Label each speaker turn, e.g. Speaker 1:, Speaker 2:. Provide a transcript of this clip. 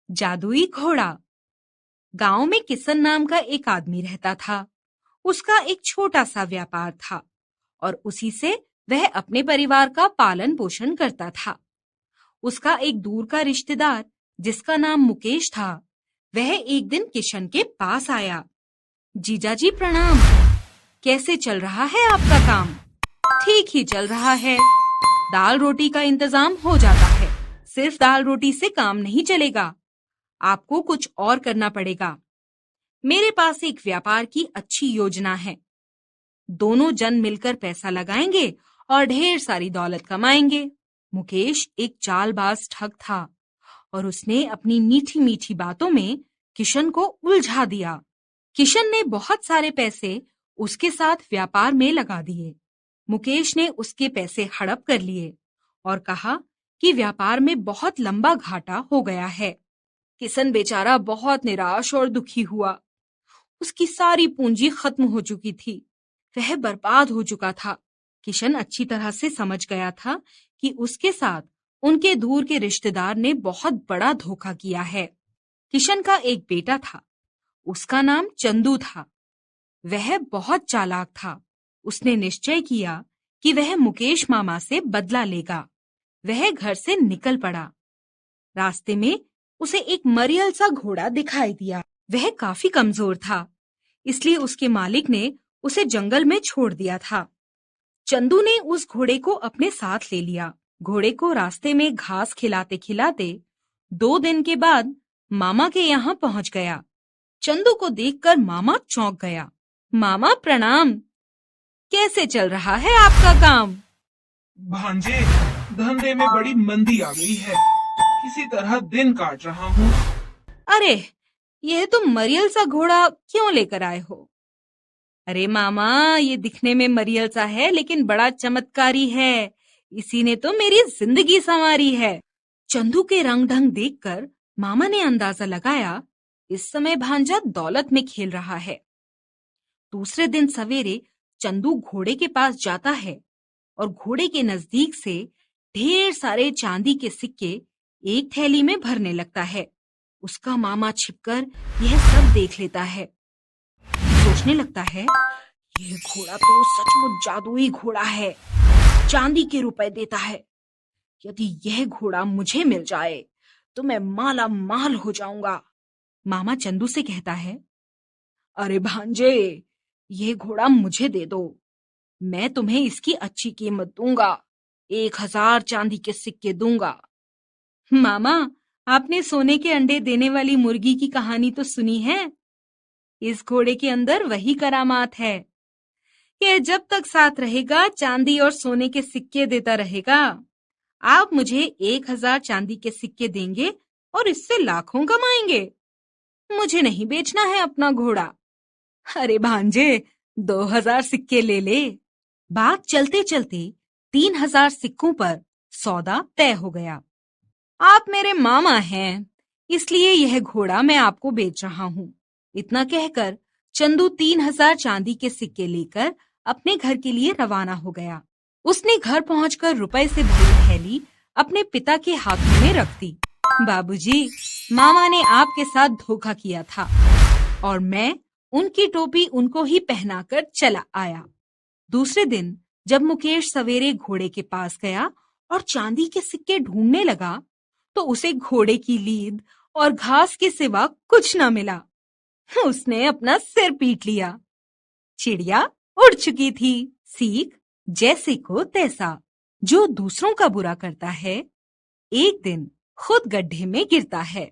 Speaker 1: जादुई घोड़ा। गांव में किशन नाम का एक आदमी रहता था। उसका एक छोटा सा व्यापार था और उसी से वह अपने परिवार का पालन पोषण करता था। उसका एक दूर का रिश्तेदार जिसका नाम मुकेश था, वह एक दिन किशन के पास आया। जीजाजी प्रणाम, कैसे चल रहा है आपका काम? ठीक ही चल रहा है। दाल रोटी का इंतजाम हो जाता है। सिर्फ दाल रोटी से काम नहीं चलेगा, आपको कुछ और करना पड़ेगा। मेरे पास एक व्यापार की अच्छी योजना है। दोनों जन मिलकर पैसा लगाएंगे और ढेर सारी दौलत कमाएंगे। मुकेश एक चालबाज ठग था और उसने अपनी मीठी मीठी बातों में किशन को उलझा दिया। किशन ने बहुत सारे पैसे उसके साथ व्यापार में लगा दिए। मुकेश ने उसके पैसे हड़प कर लिए और कहा कि व्यापार में बहुत लंबा घाटा हो गया है। किशन बेचारा बहुत निराश और दुखी हुआ। उसकी सारी पूंजी खत्म हो चुकी थी, वह बर्बाद हो चुका था। किशन अच्छी तरह से समझ गया था कि उसके साथ उनके दूर के रिश्तेदार ने बहुत बड़ा धोखा किया है। किशन का एक बेटा था, उसका नाम चंदू था। वह बहुत चालाक था। उसने निश्चय किया कि वह मुकेश मामा से बदला लेगा। वह घर से निकल पड़ा। रास्ते में उसे एक मरियल सा घोड़ा दिखाई दिया। वह काफी कमजोर था, इसलिए उसके मालिक ने उसे जंगल में छोड़ दिया था। चंदू ने उस घोड़े को अपने साथ ले लिया। घोड़े को रास्ते में घास खिलाते खिलाते 2 दिन के बाद मामा के यहाँ पहुंच गया। चंदू को देखकर मामा चौंक गया। मामा प्रणाम, कैसे चल रहा है आपका काम?
Speaker 2: भांजे, धंधे में बड़ी मंदी आ गई है। किसी तरह दिन काट रहा हूँ।
Speaker 1: अरे, यह तुम मरियल सा घोड़ा क्यों लेकर आए हो? अरे मामा, ये दिखने में मरियल सा है लेकिन बड़ा चमत्कारी है। इसी ने तो मेरी जिंदगी संवारी है। चंदू के रंग ढंग देखकर मामा ने अंदाजा लगाया, इस समय भांजा दौलत में खेल रहा है। दूसरे दिन सवेरे चंदू घोड़े के पास जाता है और घोड़े के नजदीक से ढेर सारे चांदी के सिक्के एक थैली में भरने लगता है। उसका मामा छिपकर यह सब देख लेता है। सोचने लगता है, यह घोड़ा तो सचमुच जादुई घोड़ा है, चांदी के रुपए देता है। यदि यह घोड़ा मुझे मिल जाए तो मैं माला माल हो जाऊंगा। मामा चंदू से कहता है, अरे भांजे, यह घोड़ा मुझे दे दो, मैं तुम्हें इसकी अच्छी कीमत दूंगा। 1000 चांदी के सिक्के दूंगा। मामा, आपने सोने के अंडे देने वाली मुर्गी की कहानी तो सुनी है? इस घोड़े के अंदर वही करामात है। यह जब तक साथ रहेगा चांदी और सोने के सिक्के देता रहेगा। आप मुझे 1000 चांदी के सिक्के देंगे और इससे लाखों कमाएंगे। मुझे नहीं बेचना है अपना घोड़ा। अरे भांजे, 2000 सिक्के ले ले। बात चलते चलते 3000 सिक्कों पर सौदा तय हो गया। आप मेरे मामा हैं, इसलिए यह घोड़ा मैं आपको बेच रहा हूँ। इतना कहकर चंदू 3000 चांदी के सिक्के लेकर अपने घर के लिए रवाना हो गया। उसने घर पहुंचकर रुपए से भरी थैली अपने पिता के हाथों में रख दी। बाबूजी, मामा ने आपके साथ धोखा किया था और मैं उनकी टोपी उनको ही पहनाकर चला आया। दूसरे दिन जब मुकेश सवेरे घोड़े के पास गया और चांदी के सिक्के ढूंढने लगा, तो उसे घोड़े की लीद और घास के सिवा कुछ न मिला। उसने अपना सिर पीट लिया। चिड़िया उड़ चुकी थी। सीख, जैसे को तैसा। जो दूसरों का बुरा करता है, एक दिन खुद गड्ढे में गिरता है।